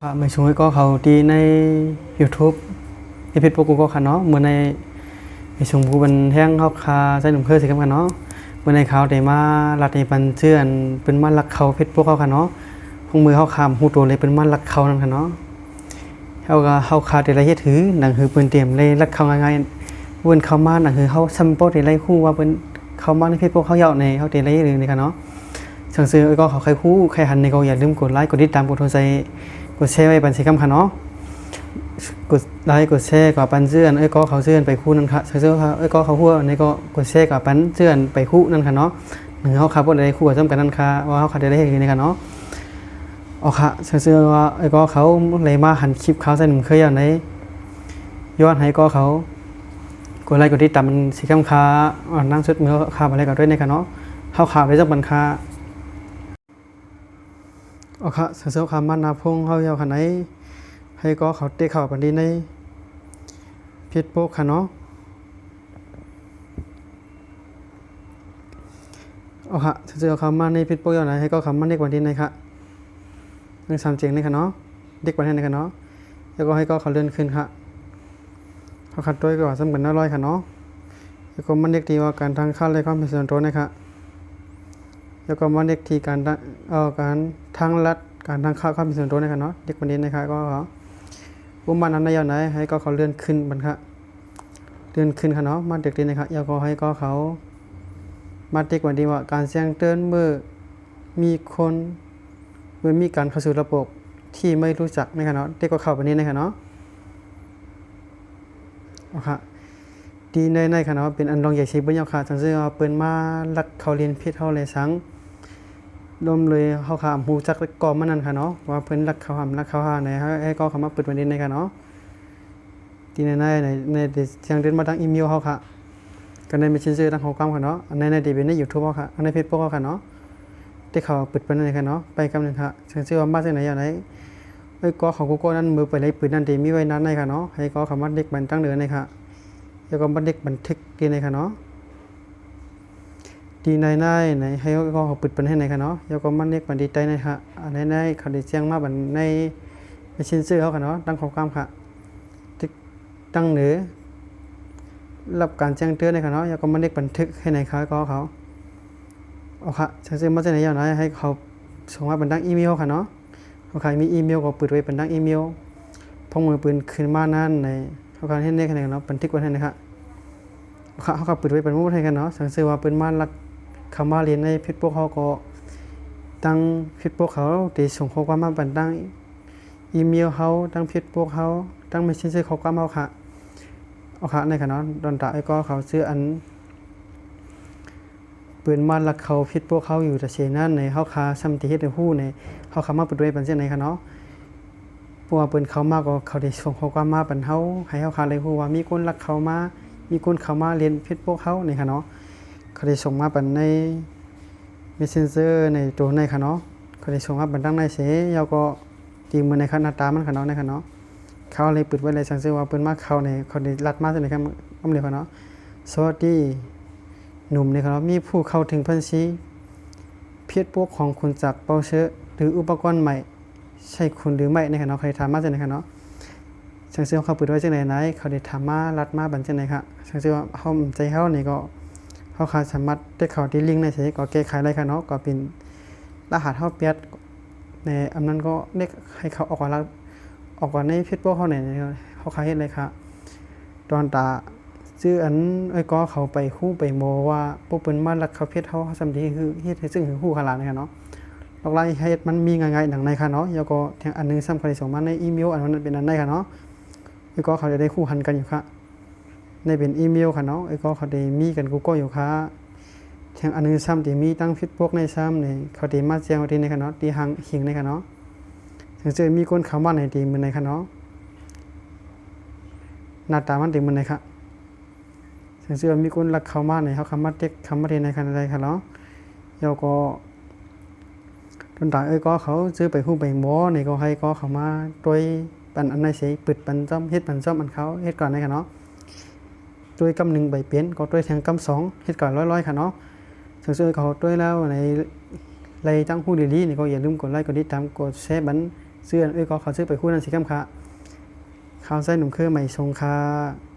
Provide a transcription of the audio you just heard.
Mấy chúng có khẩu điใน YouTube ในเพจพวกกูก็ขันเนาะเมื่อในmấy chúngกูเป็นแห้งเขาคาใช้หนุ่มเคยสิกันเนาะเมื่อในเขาได้มาลัดในปันเชื่อนเป็นมันลักเขาเพจพวกเขาขันเนาะพงมือเขาคามหูตัวเลยเป็นมันลักเขานั่นขันเนาะเขาคาได้ไรเฮ็ดถือหนังคือเป็นเตรียมเลยลักเขาง่ายๆเว้นเขามาหนังคือเขาซัมโปได้ไรคู่ว่าเป็นเขามาในเพจพวกเขาเหยาะในเขาได้ไรเลยในขันเนาะสั่งซื้อก็เขาใครคู่ใครหันในก็อย่าลืมกดไลค์กดติดตามกดโทรใจกดแชร์ไว้ปันสิคำค่ะเนาะกดไลค์กดแชร์กับปันเสื่อนก็เขาเสื่อนไปคู่นั่นค่ะเสื่อค่ะก็เขาหัวในก็กดแชร์กับปันเสื่อนไปคู่นั่นค่ะเนาะหนึ่งเขาขับรถอะไรคู่กับซ้ำกันนั่นค่ะว่าเขาขับได้ยังไงค่ะเนาะอ๋อค่ะเสื่อว่าก็เขาเลยมาหันคลิปเขาใส่หนึ่งเคยอย่างไรย้อนให้ก็เขากดไลค์กดติดตามมันสิคำค่ะนั่งชุดมือขาบอะไรกันด้วยในค่ะเนาะเขาขาบได้จังบันค่ะอ๋อค่ะเสื่อคำมันนาพงเขายาวขนาดไหนให้ก็เขาเตะข่าวปันดีในเพจโป๊กค่ะเนาะอ๋อค่ะเสื่อคำมันในเพจโป๊กยาวไหนให้ก็คำมันเด็กวันดีในค่ะหนึ่งสามเจียงในค่ะเนาะเด็กวันดีในค่ะเนาะแล้วก็ให้ก็เขาเลื่อนขึ้นค่ะเขาขัดตัวก่อนสำคัญน้อยค่ะเนาะแล้วก็มันเด็กที่ว่าการทางค่าเลยความเป็นส่วนตัวในค่ะแล้วก็มันเด็กที่การทางลัดการทางค่าความเป็นส่วนตัวในค่ะเนาะเด็กวันดีในค่ะก็อุ้มมันนั้นได้ยาวไหนให้ก็เขาเลื่อนขึ้นบันค่ะเลื่อนขึ้นค่ะเนาะมาเด็กดีนะครับยาวก็ให้ก็เขามาเด็กวันดีว่าการแจ้งเตือนเมื่อมีคนเมื่อมีการเข้าสู่ระบบที่ไม่รู้จักนะครับเนาะเด็กก็เข้าไปนี้นะครับเนาะเอาค่ะดีในค่ะเนาะเป็นอันรองใหญ่ชีบยาวค่ะทั้งซึ่งเปิดมาลักเขาเรียนพิษเขาเลยสังรวมเลยเขาขามหูจักกอมันนั่นค่ะเนาะว่าเพิ่นรักเขาหำรักเขาหาในให้ก็เขามาเปิดประเด็นในค่ะเนาะที่ในเสียงเดินมาทางอีเมลเขาค่ะกันในเมสเซนเจอร์ทางข้อความค่ะเนาะในที่เป็นใน YouTube เขาค่ะในเฟซบุ๊กเขาค่ะเนาะที่เขาเปิดประเด็นในค่ะเนาะไปกำนึงค่ะเสียงเชื่อว่ามาจากไหนอย่างไรก็ของ Google นั้นมือไปเลยปืนนั่นที่มีไว้นั้นในค่ะเนาะให้ก็คำว่าเด็กบันตั้งเดือนในค่ะแล้วก็บันเด็กบันทึกดีในค่ะเนาะดีในให้ก็เขาปิดปัญหาในค่ะเนาะแล้วก็มันเรียกบันดีใจในค่ะในเขาได้แจ้งมาบันในชิ้นซื้อเขาค่ะเนาะตั้งข้อความค่ะตั้งเหนือรับการแจ้งเตือนในค่ะเนาะแล้วก็มันเรียกบันทึกให้ในค่ะก็เขาเอาค่ะซื้อมาจากไหนอย่างไรให้เขาส่งมาบันตั้งอีเมลค่ะเนาะเขาใครมีอีเมลก็เปิดไว้บันตั้งอีเมลพงมือปืนขึ้นมานั่นในเขาการให้ในค่ะเนาะบันทึกไว้ให้นะคะเขาเปิดไว้เป็นมุ้งให้กันเนาะซื้อว่าเป็นมาลักคำว่าเรียนในเพจพวกเขาก็ตั้งเพจพวกเขาได้ส่งข้อความมาบันตั้งอีเมลเขาตั้งเพจพวกเขาตั้งไม่ใช่ซื้อข้อความเขาค่ะเอาค่ะในขณะดอนตาไอ้ก็เขาซื้ออันปืนมาลักเขาเพจพวกเขาอยู่แต่เชนั่นในเขาคาซัมติเฮดในหู้ในเขาคำมาเปิดไว้เป็นเช่นไหนค่ะเนาะพวกปืนเขามากก็เขาได้ส่งข้อความมาบันเขาให้เขาคาเลยหู้ว่ามีคนลักเขามามีคนเขามาเรียนเพจพวกเขาในค่ะเนาะเขาได้ส่งมาบันใน Messenger ในตัวในค่ะเนาะเขาได้ส่งมาบันตั้งในเสียแล้วก็ตีมือในขนาดตามันค่ะเนาะในค่ะเนาะเขาเลยปิดไว้เลยสั่งซื้อว่าเป็นมากเขาในเขาได้รัดมาจากไหนครับอ้อมเลยค่ะเนาะสวัสดีหนุ่มในค่ะเนาะมีผู้เข้าถึงพันซีเพียรพวกของคุณจากเปาเชอร์หรืออุปกรณ์ใหม่ใช่คุณหรือไม่ในค่ะเนาะใครถามมาจากไหนค่ะเนาะสั่งซื้อเขาปิดไว้จากไหนเขาได้ถามมารัดมาบันจากไหนค่ะสั่งซื้อว่าเขาใจเขาในก็เขาขาดสามารถได้ข่าวที่ลิงก์ในเสียก็แก้ไขได้ค่ะเนาะก็เป็นรหัสเขาเปียดในอันนั้นก็เรียกให้เขาออกก่อนในเพจพวกเขาเนี่ยเขาขายอะไรค่ะตอนตาชื่ออันก็เขาไปคู่ไปโมว่าพวกเป็นมาลักเขาเพจเขาสำดีคือเฮ็ดให้ซึ่งคือคู่ขลาดนะคะเนาะลอกไล่ให้มันมีง่ายๆหนังในค่ะเนาะแล้วก็ทางอันนึงสำคัญส่งมาในอีเมลอันนั้นเป็นอันได้ค่ะเนาะก็เขาจะได้คู่หันกันอยู่ค่ะในเป็นอีเมลค่ะเนาะก็เขาได้มีกัน Google อยู่ค่ะทางอันนึงซ้ำที่มีตั้งเพจพวกในซ้ำในเขาได้มาแจ้งว่าที่ในค่ะเนาะที่หิงในค่ะเนาะถึงจะมีคนคำว่าในตีมือในค่ะเนาะหน้าตามันตีมือในค่ะถึงจะมีคนรักเขามากในเขาคำว่าเด็กคำว่าเรียนในค่ะในค่ะเนาะแล้วก็ตอนต่างก็เขาซื้อไปหู้ไปหมอในก็ให้ก็เขามาโดยปันอันในเสียปิดปันจ้อมเฮ็ดปันจ้อมอันเขาเฮ็ดก่อนในค่ะเนาะโดยกำหนึ่งใบเปลี่ยนก็โดยแทงกำสองเฮ็ดก่อนร้อยค่ะเนาะถึงจะเขาโดยแล้วในไรตั้งหูดีๆนี่ก็อย่าลืมกดไลค์กดติดตามกดแชร์บัน เสื้อก็เขาซื้อไปคู่นั้นสิคำค่ะเขาใส่หนุ่มเครือใหม่ทรงค่ะ